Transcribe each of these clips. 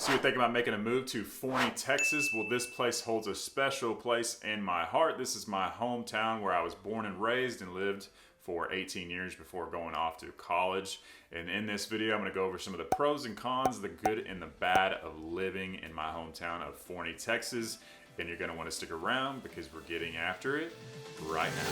So you're thinking about making a move to Forney, Texas? Well, this place holds a special place in my heart. This is my hometown where I was born and raised and lived for 18 years before going off to college. And in this video, I'm going to go over some of the pros and cons, the good and the bad of living in my hometown of Forney, Texas. And you're going to want to stick around because we're getting after it right now.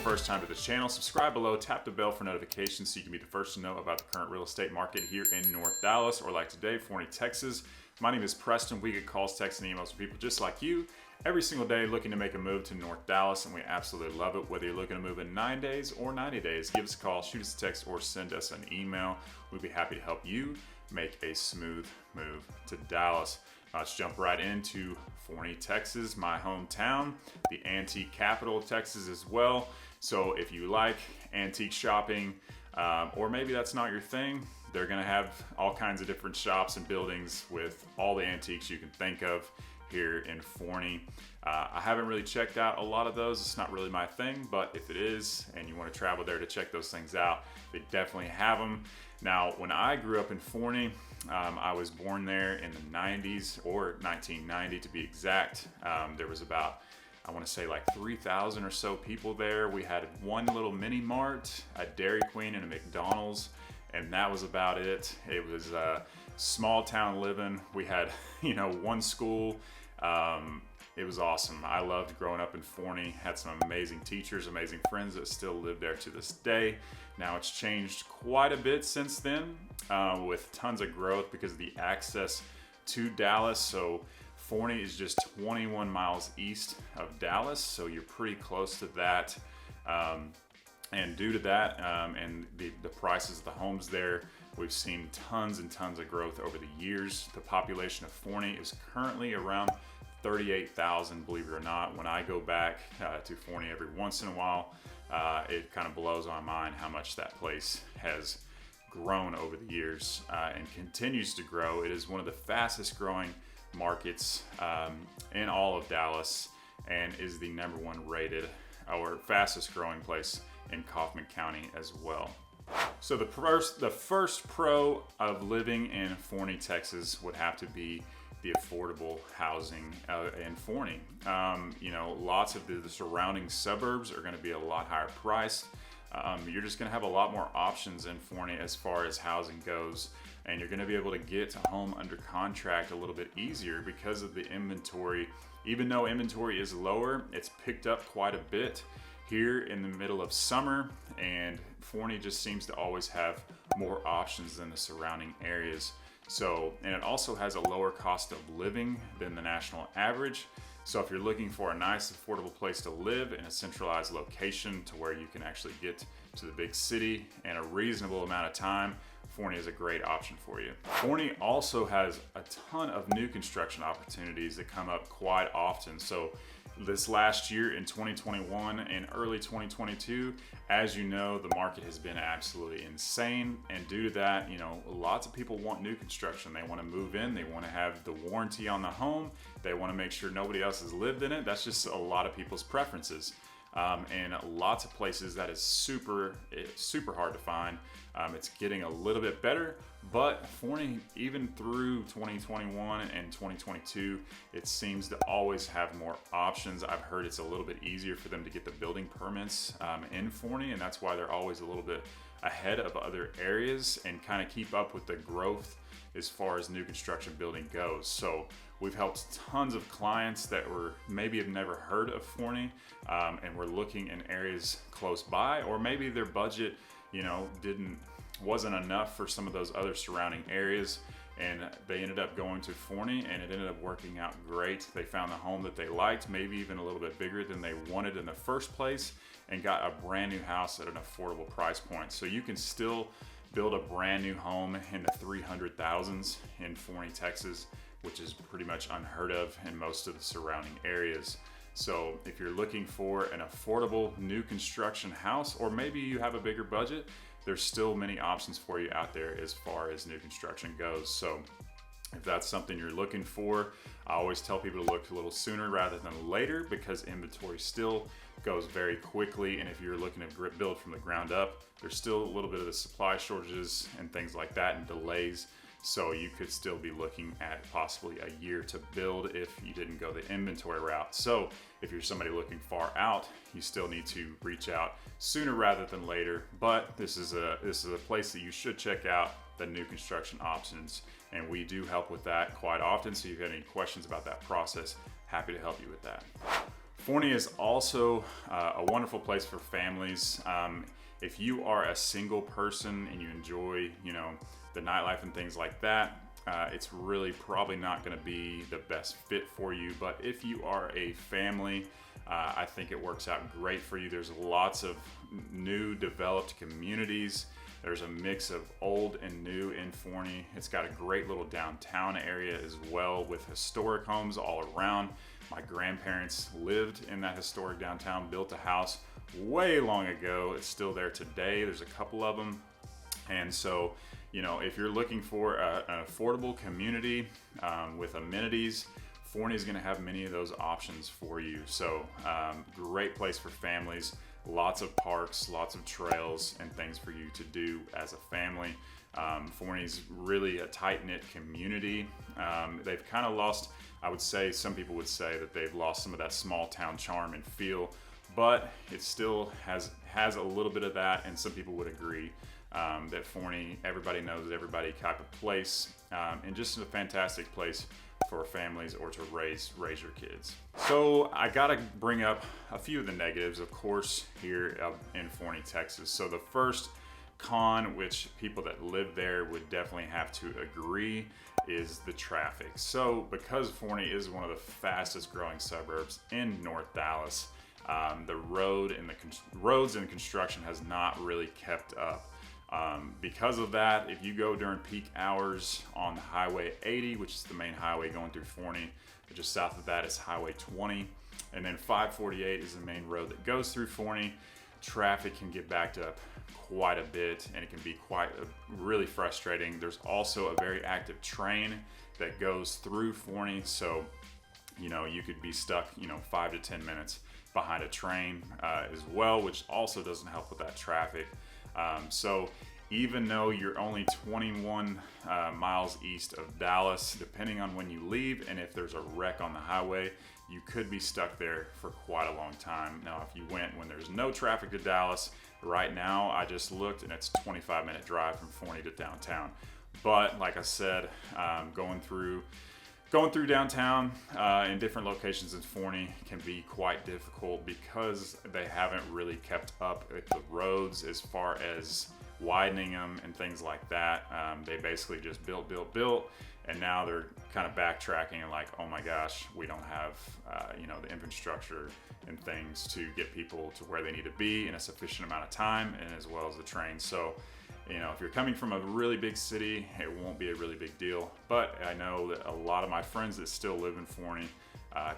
First time to the channel, subscribe below, tap the bell for notifications so you can be the first to know about the current real estate market here in North Dallas, or like today, Forney, Texas. My name is Preston. We get calls, texts, and emails from people just like you every single day looking to make a move to North Dallas, and we absolutely love it. Whether you're looking to move in 9 days or 90 days, give us a call, shoot us a text, or send us an email. We'd be happy to help you make a smooth move to Dallas. Let's jump right into Forney, Texas, my hometown, the antique capital of Texas as well. So if you like antique shopping, or maybe that's not your thing, they're gonna have all kinds of different shops and buildings with all the antiques you can think of here in Forney. I haven't really checked out a lot of those. It's not really my thing, but if it is and you want to travel there to check those things out, they definitely have them. Now, when I grew up in Forney, I was born there in the 90s, or 1990 to be exact. There was about, I want to say like 3,000 or so people there. We had one little mini mart, a Dairy Queen, and a McDonald's, and that was about it. It was small town living. We had, one school. It was awesome. I loved growing up in Forney. Had some amazing teachers, amazing friends that still live there to this day. Now it's changed quite a bit since then, with tons of growth because of the access to Dallas. So Forney is just 21 miles east of Dallas, so you're pretty close to that. And due to that, and the prices of the homes there, we've seen tons and tons of growth over the years. The population of Forney is currently around 38,000, believe it or not. When I go back to Forney every once in a while, it kind of blows my mind how much that place has grown over the years and continues to grow. It is one of the fastest growing markets in all of Dallas, and is the #1 rated or fastest growing place in Kaufman County as well. So the first pro of living in Forney, Texas would have to be the affordable housing in Forney. Lots of the surrounding suburbs are going to be a lot higher priced. You're just going to have a lot more options in Forney as far as housing goes, and you're going to be able to get a home under contract a little bit easier because of the inventory. Even though inventory is lower, it's picked up quite a bit here in the middle of summer, and Forney just seems to always have more options than the surrounding areas. So, and it also has a lower cost of living than the national average. So if you're looking for a nice, affordable place to live in a centralized location to where you can actually get to the big city in a reasonable amount of time, Forney is a great option for you. Forney also has a ton of new construction opportunities that come up quite often. So this last year in 2021 and early 2022, as you know, the market has been absolutely insane. And due to that, lots of people want new construction. They want to move in, they want to have the warranty on the home, they want to make sure nobody else has lived in it. That's just a lot of people's preferences. And lots of places that is super hard to find. It's getting a little bit better, but Forney, even through 2021 and 2022, it seems to always have more options. I've heard it's a little bit easier for them to get the building permits in Forney, and that's why they're always a little bit ahead of other areas and kind of keep up with the growth as far as new construction building goes. So we've helped tons of clients that maybe have never heard of Forney, and we're looking in areas close by, or maybe their budget, wasn't enough for some of those other surrounding areas, and they ended up going to Forney, and it ended up working out great. They found the home that they liked, maybe even a little bit bigger than they wanted in the first place, and got a brand new house at an affordable price point. So you can still build a brand new home in the 300,000s in Forney, Texas, which is pretty much unheard of in most of the surrounding areas. So if you're looking for an affordable new construction house, or maybe you have a bigger budget, there's still many options for you out there as far as new construction goes. So If that's something you're looking for, I always tell people to look a little sooner rather than later, because inventory still goes very quickly. And if you're looking to build from the ground up, there's still a little bit of the supply shortages and things like that and delays. So you could still be looking at possibly a year to build if you didn't go the inventory route. So if you're somebody looking far out, you still need to reach out sooner rather than later. But this is a place that you should check out, the new construction options. And we do help with that quite often. So if you have any questions about that process, happy to help you with that. Forney is also a wonderful place for families. If you are a single person and you enjoy, the nightlife and things like that, it's really probably not going to be the best fit for you. But if you are a family, I think it works out great for you. There's lots of new developed communities. There's a mix of old and new in Forney. It's got a great little downtown area as well with historic homes all around. My grandparents lived in that historic downtown, built a house way long ago. It's still there today. There's a couple of them. And so, if you're looking for an affordable community with amenities, Forney is going to have many of those options for you. So great place for families, lots of parks, lots of trails and things for you to do as a family. Forney's really a tight-knit community. They've kind of lost, I would say, some people would say that they've lost some of that small town charm and feel, but it still has a little bit of that, and some people would agree that Forney, everybody knows everybody type of place, and just a fantastic place for families or to raise your kids. So I gotta bring up a few of the negatives, of course, here in Forney, Texas. So the first con, which people that live there would definitely have to agree, is the traffic. So because Forney is one of the fastest growing suburbs in North Dallas, the roads and construction has not really kept up. Because of that, if you go during peak hours on Highway 80, which is the main highway going through Forney, just south of that is Highway 20, and then 548 is the main road that goes through Forney, traffic can get backed up quite a bit, and it can be really frustrating. There's also a very active train that goes through Forney, so you could be stuck 5 to 10 minutes behind a train as well, which also doesn't help with that traffic. So even though you're only 21 miles east of Dallas, depending on when you leave and if there's a wreck on the highway, you could be stuck there for quite a long time. Now, if you went when there's no traffic to Dallas, right now I just looked and it's a 25-minute drive from Forney to downtown. But like I said, going through downtown in different locations in Forney can be quite difficult because they haven't really kept up with the roads as far as widening them and things like that. They basically just built, and now they're kind of backtracking and like, oh my gosh, we don't have the infrastructure and things to get people to where they need to be in a sufficient amount of time, and as well as the train. So if you're coming from a really big city, it won't be a really big deal. But I know that a lot of my friends that still live in Forney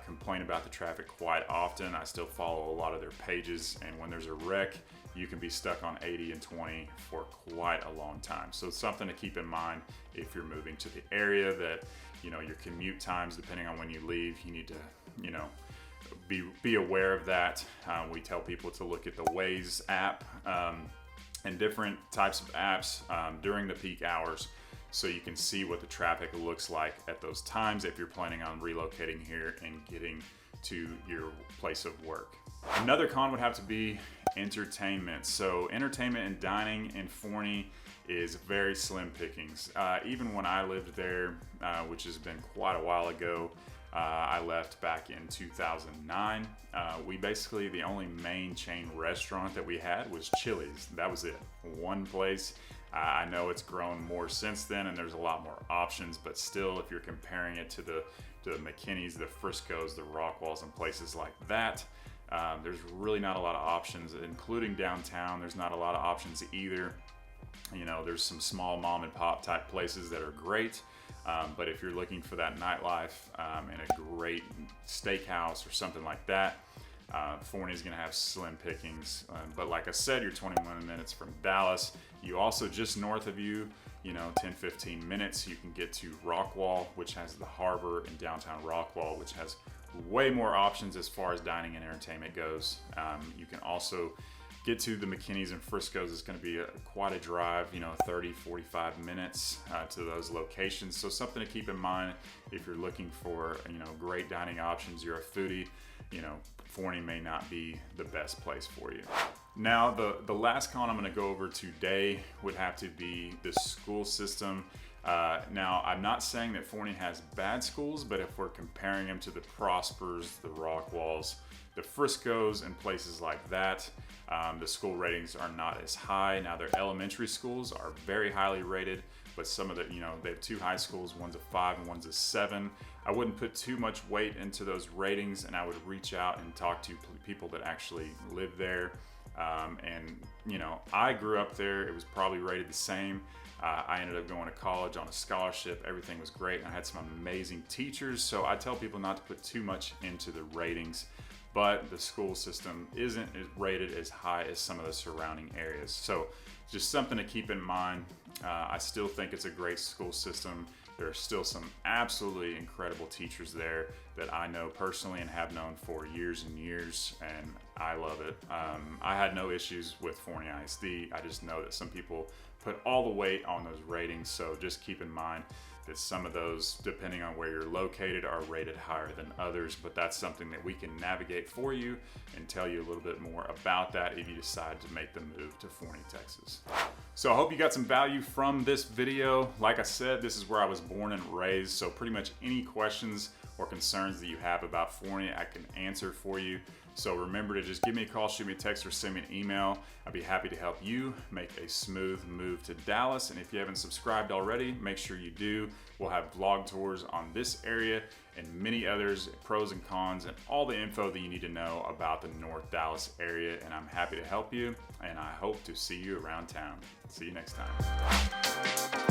complain about the traffic quite often. I still follow a lot of their pages, and when there's a wreck, you can be stuck on 80 and 20 for quite a long time. So it's something to keep in mind if you're moving to the area, that your commute times, depending on when you leave, you need to be aware of that. We tell people to look at the Waze app and different types of apps during the peak hours, so you can see what the traffic looks like at those times if you're planning on relocating here and getting to your place of work. Another con would have to be entertainment. So entertainment and dining in Forney is very slim pickings. Even when I lived there, which has been quite a while ago, I left back in 2009. We basically, the only main chain restaurant that we had was Chili's. That was it, one place. I know it's grown more since then and there's a lot more options, but still, if you're comparing it to the McKinney's, the Frisco's, the Rockwalls, and places like that, there's really not a lot of options, including downtown. There's not a lot of options either. There's some small mom and pop type places that are great. But if you're looking for that nightlife and a great steakhouse or something like that, Forney's going to have slim pickings, but like I said, you're 21 minutes from Dallas. You also, just north of you, 10-15 minutes, you can get to Rockwall, which has the harbor, and downtown Rockwall, which has way more options as far as dining and entertainment goes. You can also get to the McKinney's and Frisco's. It's going to be quite a drive, 30-45 minutes to those locations. So something to keep in mind if you're looking for, great dining options, you're a foodie, Forney may not be the best place for you. Now, the last con I'm going to go over today would have to be the school system. Now, I'm not saying that Forney has bad schools, but if we're comparing them to the Prospers, the Rockwalls, the Frisco's, and places like that, the school ratings are not as high. Now, their elementary schools are very highly rated, but some of the, they have 2 high schools, one's a 5 and one's a 7. I wouldn't put too much weight into those ratings, and I would reach out and talk to people that actually live there. I grew up there. It was probably rated the same. I ended up going to college on a scholarship. Everything was great, and I had some amazing teachers. So I tell people not to put too much into the ratings, but the school system isn't rated as high as some of the surrounding areas. So just something to keep in mind. I still think it's a great school system. There are still some absolutely incredible teachers there that I know personally and have known for years and years, and I love it. I had no issues with Forney ISD. I just know that some people put all the weight on those ratings, so just keep in mind that some of those, depending on where you're located, are rated higher than others, but that's something that we can navigate for you and tell you a little bit more about that if you decide to make the move to Forney, Texas. So I hope you got some value from this video. Like I said, this is where I was born and raised, so pretty much any questions or concerns that you have about Forney, I can answer for you. So remember to just give me a call, shoot me a text, or send me an email. I'd be happy to help you make a smooth move to Dallas. And if you haven't subscribed already, make sure you do. We'll have vlog tours on this area and many others, pros and cons, and all the info that you need to know about the North Dallas area. And I'm happy to help you, and I hope to see you around town. See you next time.